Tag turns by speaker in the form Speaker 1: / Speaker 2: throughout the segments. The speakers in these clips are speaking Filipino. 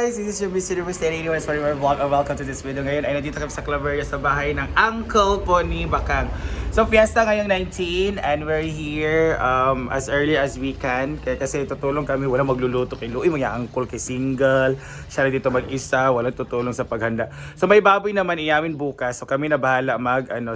Speaker 1: guys! This is your Miss Universe 1081 Spanish Vlog and welcome to this video. Ngayon ay nandito kami sa Claveria sa bahay ng uncle po ni Bakang. So fiesta ngayong 19 and we're here as early as we can kasi tutulong kami, walang magluluto kay Louie, mga uncle kay single, siya na dito mag-isa, walang tutulong sa paghanda. So may baboy naman iyamin bukas, so kami na bahala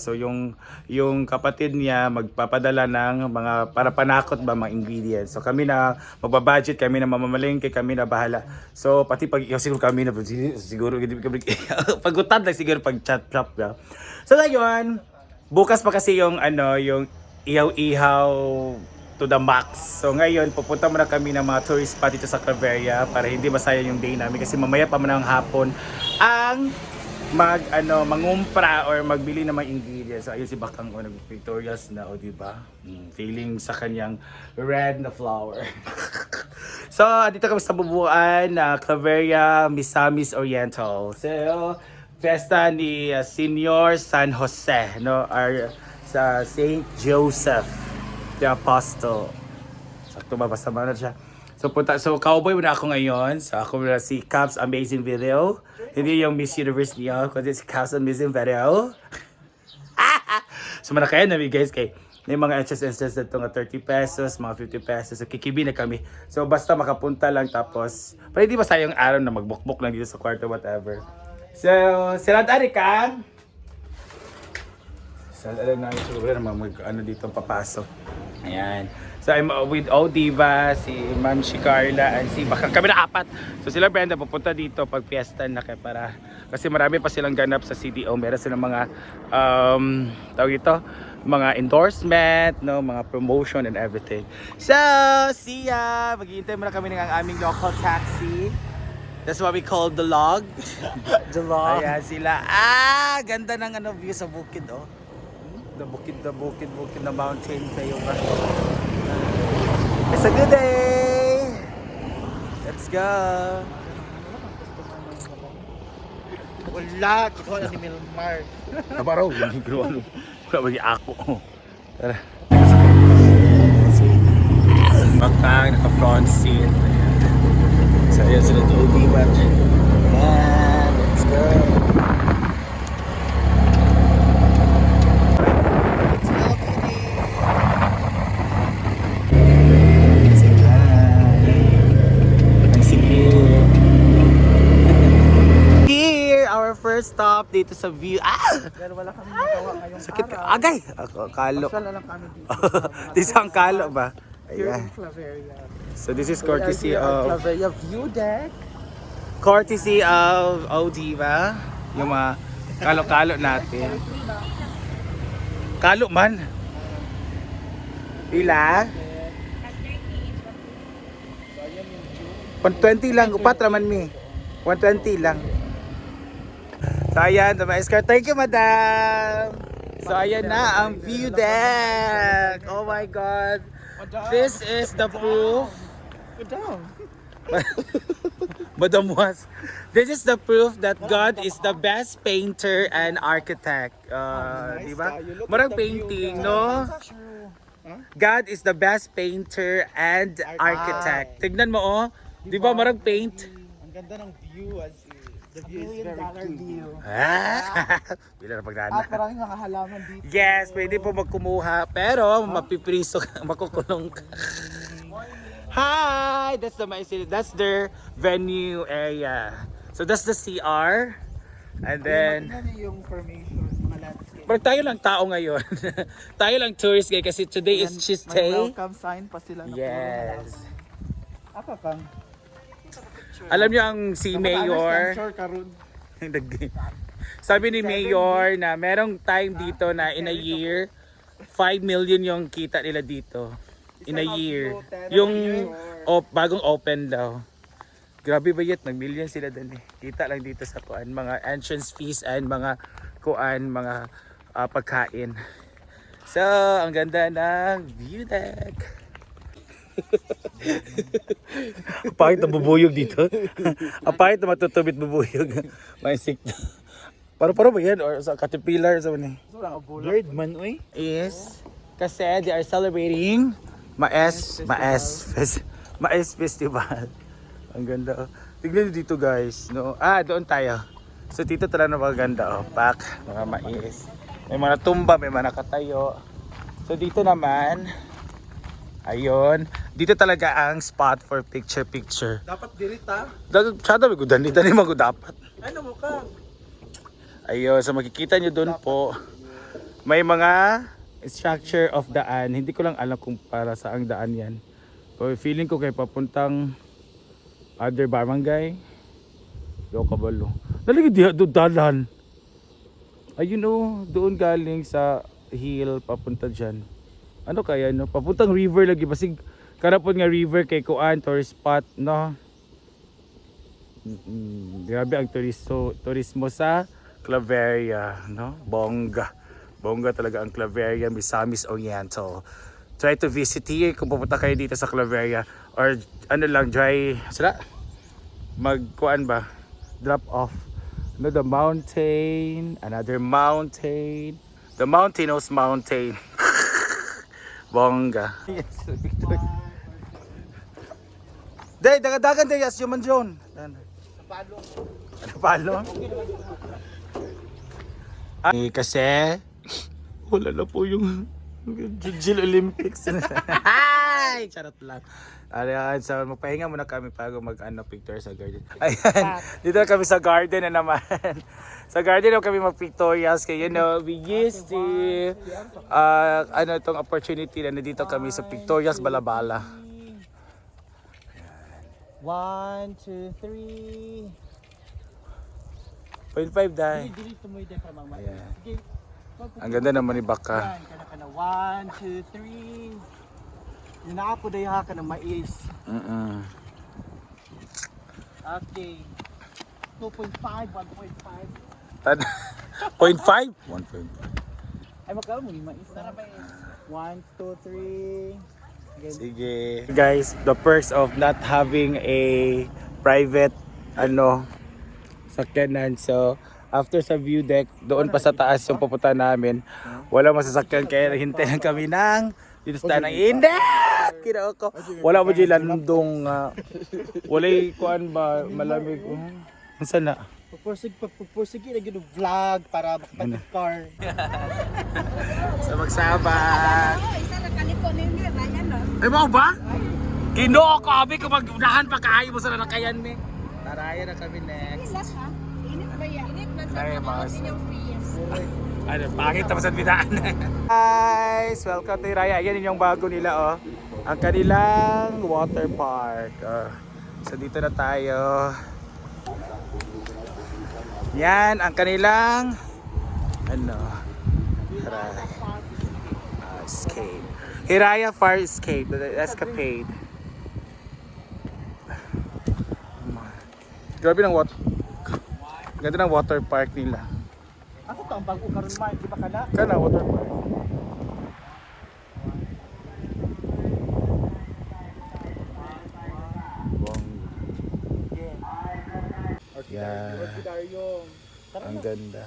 Speaker 1: so yung kapatid niya magpapadala ng mga para panakot ba mga ingredients. So kami na magbabudget, kami na mamamalengke, kami na bahala. So pati pag siguro kami na siguro pagutad lang siguro pag chat shop na. So ngayon, bukas pa kasi yung yung ihaw-ihaw to the max. So ngayon pupunta muna kami ng mga tourist spot dito sa Claveria para hindi masayang yung day namin kasi mamaya pa man ng hapon ang mangumpra or magbili ng mga ingredients. So ayun si Bakang nag-victorious na di ba? Feeling sa kanyang red na flower. So dito kami sa bubuan na Claveria Misamis Oriental. So fiesta ni Senior San Jose, sa Saint Joseph the Apostle. Sakto ba basta man siya. So cowboy muna ako ngayon. So ako muna si Caps Amazing Video. Hindi yung Miss Universe niya, kundi si Caps Amazing Video. So muna kayo na guys kay may mga entrance na ito nga 30 pesos, mga 50 pesos. So kikibi na kami. So basta makapunta lang tapos para hindi masayang araw na magbukbok lang dito sa kwarto whatever. So Sirad Arika. Sirad Arika na siguro dito papasok. Ayan. So I'm with Odiva, si Ma'am Carla, and si Bakang. Kami na apat. So sila Brenda pupunta dito pag fiesta na kaya para kasi marami pa silang ganap sa CDO. Meron silang mga tawag ito, mga endorsement, mga promotion and everything. So, see ya! Maghihintay muna kami ng aming local taxi. That's what we call the log. The log. Ayan sila. Ganda ng view sa bukid, oh. The bukid na mountain kayo ba? It's a good day! Let's go!
Speaker 2: Wala! Kito na ni Milmar.
Speaker 1: Naparaw, hindi ko wala ba ako. Tara. Bakang, naka-front seat. So ayan sila doon, diba? And let's go! First stop dito sa view.
Speaker 2: Pero wala kami nagawa ngayong
Speaker 1: sakit ka.
Speaker 2: araw.
Speaker 1: Agay! Kalo.
Speaker 2: Pasal na lang kami dito.
Speaker 1: This ang kalo ba?
Speaker 2: Here
Speaker 1: Ayan.
Speaker 2: in Claveria.
Speaker 1: So this is courtesy
Speaker 2: We are here at
Speaker 1: of
Speaker 2: Claveria View Deck.
Speaker 1: courtesy of Odiva. Yung mga kalo-kalo natin. Kalo man. Pila? 120 lang. Upat raman mi. 120 lang. So ayan, thank you madam. So ayan na ang view deck. Oh my god. This is the proof. Madam was. This is the proof that God is the best painter and architect. Diba? Marang painting, no? God is the best painter and architect. Tignan mo, oh. Diba marang paint?
Speaker 2: Ang ganda ng view as the view is very clear.
Speaker 1: Bila na pagdana.
Speaker 2: At maraming mga halaman dito.
Speaker 1: Yes, pwede po magkumuha. Pero mapipriso ka, makukulong ka. Hi! That's their venue area. So that's the CR. And then
Speaker 2: Tingnan niyo yung formations, mga landscape.
Speaker 1: pero tayo lang tao ngayon. Tayo lang tourist guys kasi today is
Speaker 2: May
Speaker 1: Tuesday.
Speaker 2: welcome sign pa sila. na
Speaker 1: Yes.
Speaker 2: puro Apa kang?
Speaker 1: Alam niyo ang si Mayor. Sabi ni Mayor na merong time dito na in a year 5 million yung kita nila dito. In a year. Yung bagong open daw. Grabe ba yun? Nag-million sila dun eh. Kita lang dito sa kuan. Mga entrance fees and mga kuan, mga pagkain. So, ang ganda ng view deck. Apahit na bubuyog dito. Apahit na matutubit bubuyog. May sikta. Paro-paro ba yan? Or sa caterpillar? Sa man
Speaker 2: Bird man, uy.
Speaker 1: is kasi they are celebrating Maes Festival. Ang ganda. Tignan niyo dito guys, no? Doon tayo. So dito talaga maganda, oh. Pak, mga mais. May mga tumba, may mga nakatayo. So dito naman, ayun. Dito talaga ang spot for picture.
Speaker 2: Dapat dirita.
Speaker 1: Sada may gudan, dito naman ko dapat.
Speaker 2: Ano mo ka?
Speaker 1: Ayun, so makikita nyo doon po. May mga structure of daan. Hindi ko lang alam kung para saang daan yan. So feeling ko kay papuntang other barangay. Yo kabalo. Nalagi diha do dalan. Ayun oh, doon galing sa hill papunta diyan. Ano kaya no? Papuntang river lagi basig karapon nga river kay kuan tourist spot no. Grabe ang turismo sa Claveria, no? Bongga. Bongga talaga ang Claveria, Misamis Oriental. Try to visit here kung pupunta kayo dito sa Claveria or ano lang magkuan ba? Drop off. No, the mountain, another mountain. The mountainous mountain. Bongga. Yes, Victor. Day, dagan day as human drone. Napalo. Kasi wala na po yung Jill Olympics. Ay, charot lang. Ayan, so magpahinga muna kami bago picture sa garden. Ayan, dito na kami sa garden na naman. Sa garden na kami mag-pictorials kaya we used to itong opportunity na nandito kami sa pictorials Balabala.
Speaker 2: 1, 2, 3.
Speaker 1: 0.5 dahil.
Speaker 2: Dili tumoy din para mama.
Speaker 1: Ayan.
Speaker 2: Sige.
Speaker 1: Ang ganda naman ni Baka.
Speaker 2: Kana 1, 2, 3. Yun na ako dayo ha ka ng mais. Okay. 2.5, 1.5.
Speaker 1: 0.5? 1.5.
Speaker 2: Ay magkano mo yung mais na? 1, 2, 3.
Speaker 1: Sige. Guys, the perks of not having a private sakyanan. So, after sa view deck, doon pa sa taas yung pupunta namin. Wala masasakyan kaya hintay lang kami dito sa tanang indet! Kinao ko. Wala mo dyan landong wala'y kuan ba malamig. Saan na?
Speaker 2: Pupursige lagi yung vlog para makapag car.
Speaker 1: So magsabak.
Speaker 3: Isa na kanito ninyo, Ryan, no?
Speaker 1: Ay mo ba? Ginoo ko abi ko magunahan pa kaayo mo sa nakayan ni. Taraya na kami next.
Speaker 3: Ilas, ha? Init ba yan? Init na sa
Speaker 1: Ay,
Speaker 3: mga
Speaker 1: mas.
Speaker 3: inyong fees.
Speaker 1: Ano, pangit tapos ang bidaan. Guys, welcome to Raya. Ayan yung bago nila oh. Ang kanilang water park. So dito na tayo. Yan ang kanilang escape. Hiraya Fire Escape, the escapade. Grabe ng ganda ng water park nila.
Speaker 2: Ako to ang bago karon man, di ba kana?
Speaker 1: Kana water park. Yeah. Ang ganda.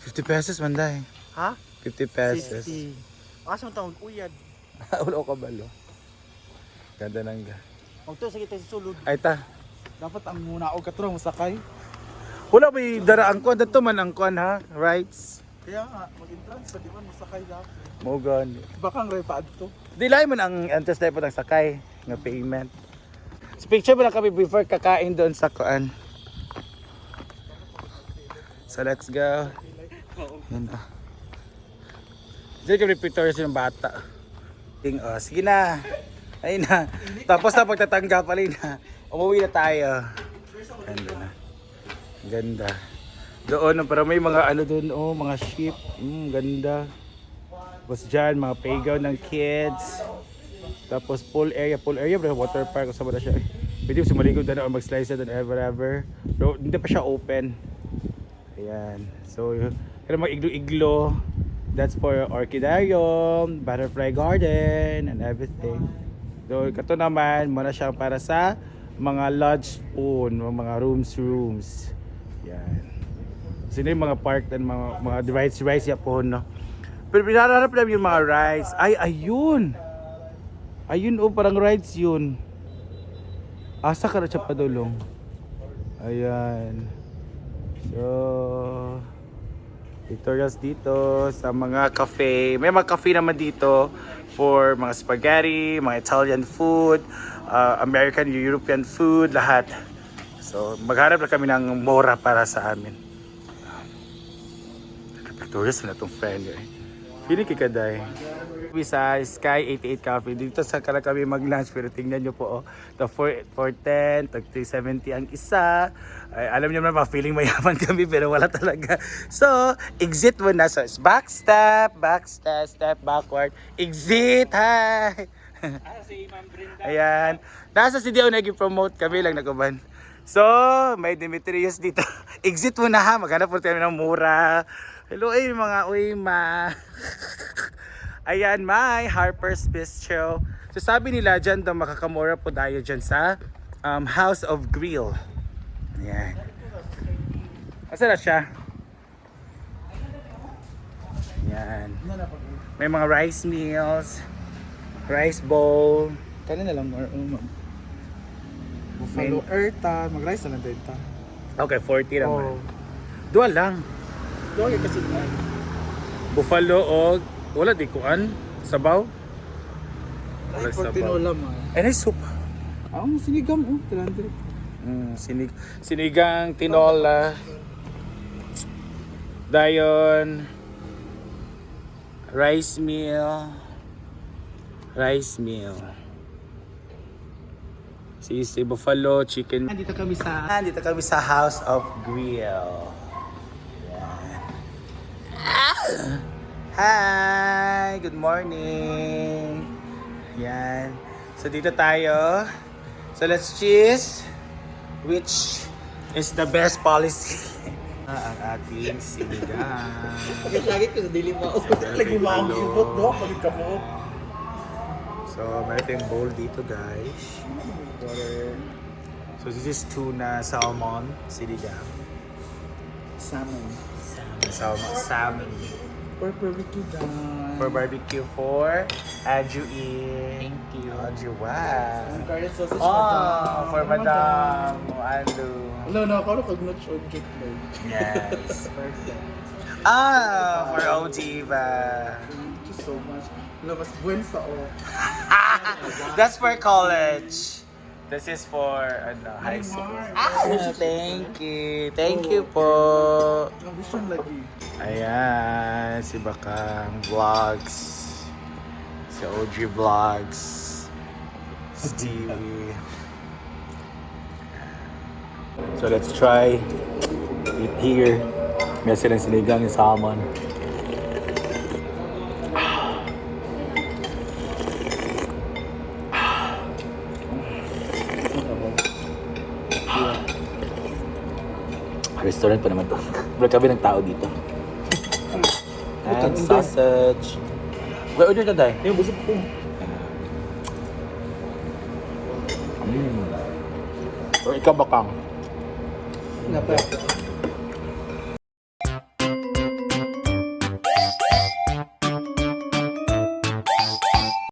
Speaker 1: 50 pesos man dahil.
Speaker 2: Ha?
Speaker 1: 50 pesos.
Speaker 2: 60. Asa mo tawag uyad?
Speaker 1: Ulo ka balo. Ganda ng
Speaker 2: Magto sa kita sa sulod.
Speaker 1: Ay ta.
Speaker 2: Dapat ang muna og katrong sakay.
Speaker 1: Wala ba yung dara ang kuan? Dato man ang kuan ha? Rights.
Speaker 2: Kaya nga mag-entrance sa di man masakay dapat.
Speaker 1: Mogan.
Speaker 2: Baka ang repaad to.
Speaker 1: Dilay man ang entrance na po ng sakay. Nga payment. So picture mo lang kami before kakain doon sa kuan. So let's go. Yan na. Diyan kami pictures yung bata. Sige na. Ayun na. Tapos na pagtatanggap alin na. Umuwi na tayo. Ganda na. Ganda. Doon, para may mga doon, mga sheep. Ganda. Tapos dyan, mga playground ng kids. Tapos pool area, water park. Kasama na siya. Pwede mo sumaligo doon o mag-slice doon ever. Pero hindi pa siya open. Ayan. So, pero mga iglo-iglo. That's for orchidarium, butterfly garden, and everything. So, ito naman, muna siya para sa mga lodge po, mga rooms. Yan. Sino yung mga park and mga rides ya po, no? Pero pinararap namin yung mga rides. Ay, ayun! Ayun, parang rides yun. Asa ka na siya padulong? Ayan. So, Victoria's dito sa mga cafe. May mga cafe naman dito for mga spaghetti, mga Italian food, American, European food, lahat. So, maghanap na kami ng mora para sa amin. Victoria's na itong friend eh. Pili kikaday. Sa Sky 88 Cafe. Dito sa kala kami mag-lunch pero tingnan nyo po the 410, tag 370 ang isa. Ay, alam niyo naman feeling mayaman kami pero wala talaga. So, exit mo na. So, back step, step backward. Exit, hi! Ayan. Nasa si Dio nag-promote kami lang naguban. So, may Demetrius dito. Exit mo na ha. Maghanap po tayo ng mura. Hello mga ma. Ayan, may Harper's Bistro. So sabi nila dyan daw makakamura po tayo dyan sa House of Grill. Ayan. Asa na siya? Ayan. May mga rice meals, rice bowl.
Speaker 2: Kaya na lang more Buffalo Eartha, mag-rice na lang din ta.
Speaker 1: Okay, 40 naman.
Speaker 2: Oh.
Speaker 1: Dual lang.
Speaker 2: Doon kasi
Speaker 1: Buffalo o wala di kuan sabaw. Wala
Speaker 2: for
Speaker 1: sabaw.
Speaker 2: tinola man.
Speaker 1: Ay, soup.
Speaker 2: Ang sinigam 300.
Speaker 1: Sinigang tinola. Dayon rice meal. Si buffalo chicken. Dito kami sa House of Grill. Hi! Good morning! Yan. So dito tayo. So let's choose which is the best policy. Ang ating sinigang.
Speaker 2: Lagi ko sa dili mo. Lagi mo ang kibot do pagit ka mo.
Speaker 1: So meron tayong bowl dito guys. So this is tuna, salmon, sinigang.
Speaker 2: Salmon.
Speaker 1: Salmon.
Speaker 2: For barbecue done.
Speaker 1: For barbecue for Adjuin.
Speaker 3: Thank you.
Speaker 1: Adju, wow.
Speaker 2: Garlic sausage
Speaker 1: Oh, for Madam Andu.
Speaker 2: No, ako kag-notch on cake boy.
Speaker 1: Yes.
Speaker 2: Perfect.
Speaker 1: For Ojiva.
Speaker 2: Thank you so much. Mas buen sa o.
Speaker 1: That's for college. This is for high school. Thank you. Thank you po.
Speaker 2: Nabisyon lagi.
Speaker 1: Ayan, si Bakang Vlogs. Si OG Vlogs. Stevie. So let's try it here. May silang sinigang yung salmon. Restaurant pa naman to. Pero kami ng tao dito. And sausage. Wait, order na tayo.
Speaker 2: Yung busog ko.
Speaker 1: Or ikaw Bakang.
Speaker 2: Napa.